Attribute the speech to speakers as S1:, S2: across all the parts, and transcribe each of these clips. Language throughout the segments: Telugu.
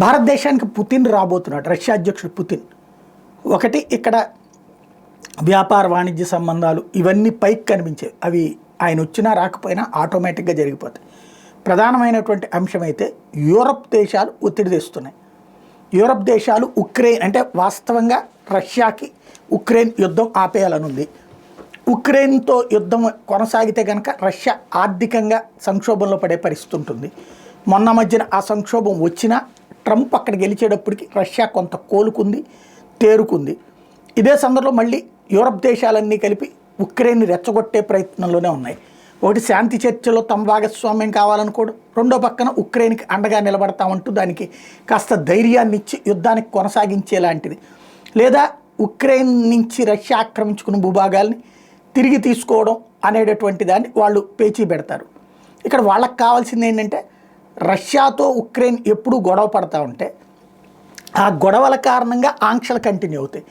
S1: భారతదేశానికి పుతిన్ రాబోతున్నాడు, రష్యా అధ్యక్షుడు పుతిన్. ఒకటి ఇక్కడ వ్యాపార వాణిజ్య సంబంధాలు ఇవన్నీ పైకి కనిపించేవి, అవి ఆయన వచ్చినా రాకపోయినా ఆటోమేటిక్గా జరిగిపోతాయి. ప్రధానమైనటువంటి అంశం అయితే యూరప్ దేశాలు ఒత్తిడి తెస్తున్నాయి. యూరప్ దేశాలు ఉక్రెయిన్ అంటే వాస్తవంగా రష్యాకి ఉక్రెయిన్ యుద్ధం ఆపేయాలని ఉంది. ఉక్రెయిన్తో యుద్ధం కొనసాగితే కనుక రష్యా ఆర్థికంగా సంక్షోభంలో పడే పరిస్థితి ఉంటుంది. మొన్న మధ్యన ఆ సంక్షోభం వచ్చినా ట్రంప్ అక్కడ గెలిచేటప్పటికి రష్యా కొంత కోలుకుంది, తేరుకుంది. ఇదే సందర్భంలో మళ్ళీ యూరప్ దేశాలన్నీ కలిపి ఉక్రెయిన్ని రెచ్చగొట్టే ప్రయత్నంలోనే ఉన్నాయి. ఒకటి శాంతి చర్చలో తమ భాగస్వామ్యం కావాలనుకోవడం, రెండో పక్కన ఉక్రెయిన్కి అండగా నిలబడతామంటూ దానికి కాస్త ధైర్యాన్ని ఇచ్చి యుద్ధానికి కొనసాగించేలాంటిది, లేదా ఉక్రెయిన్ నుంచి రష్యా ఆక్రమించుకున్న భూభాగాల్ని తిరిగి తీసుకోవడం అనేటటువంటి దాన్ని వాళ్ళు పేచీ పెడతారు. ఇక్కడ వాళ్ళకి కావాల్సింది ఏంటంటే రష్యాతో ఉక్రెయిన్ ఎప్పుడూ గొడవ పడతా ఉంటే ఆ గొడవల కారణంగా ఆంక్షలు కంటిన్యూ అవుతాయి.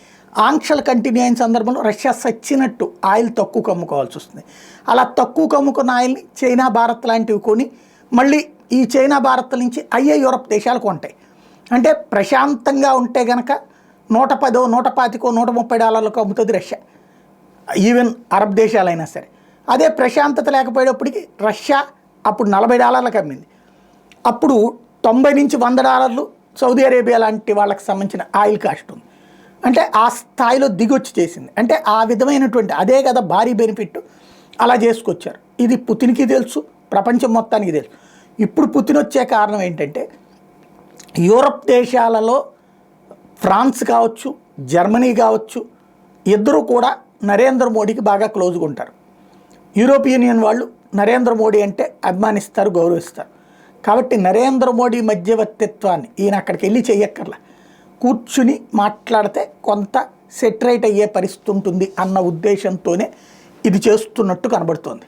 S1: ఆంక్షలు కంటిన్యూ అయిన సందర్భంలో రష్యా సచ్చినట్టు ఆయిల్ తక్కువ కమ్ముకోవాల్సి వస్తుంది. అలా తక్కువ కమ్ముకున్న ఆయిల్ని చైనా, భారత్ లాంటివి కొని మళ్ళీ ఈ చైనా, భారత్ నుంచి అయ్యే యూరప్ దేశాలకు ఉంటాయి. అంటే ప్రశాంతంగా ఉంటే కనుక $110, $125, $130 అమ్ముతుంది రష్యా, ఈవెన్ అరబ్ దేశాలైనా సరే. అదే ప్రశాంతత లేకపోయేటప్పటికి రష్యా అప్పుడు $40 అమ్మింది. అప్పుడు $90 నుంచి $100 సౌదీ అరేబియా లాంటి వాళ్ళకి సంబంధించిన ఆయిల్ కాస్ట్ ఉంది. అంటే ఆ స్థాయిలో దిగొచ్చి చేసింది. అంటే ఆ విధమైనటువంటి అదే కదా భారీ బెనిఫిట్, అలా చేసుకొచ్చారు. ఇది పుతిన్కి తెలుసు, ప్రపంచం మొత్తానికి తెలుసు. ఇప్పుడు పుతిన్ వచ్చే కారణం ఏంటంటే యూరప్ దేశాలలో ఫ్రాన్స్ కావచ్చు, జర్మనీ కావచ్చు, ఇద్దరు కూడా నరేంద్ర మోడీకి బాగా క్లోజ్గా ఉంటారు. యూరోపియన్ యూనియన్ వాళ్ళు నరేంద్ర మోడీ అంటే అభిమానిస్తారు, గౌరవిస్తారు. కాబట్టి నరేంద్ర మోడీ మధ్యవర్తిత్వాన్ని ఈయన అక్కడికి వెళ్ళి చెయ్యక్కర్లా, కూర్చుని మాట్లాడితే కొంత సెటరైట్ అయ్యే పరిస్థితి ఉంటుంది అన్న ఉద్దేశంతోనే ఇది చేస్తున్నట్టు కనబడుతోంది.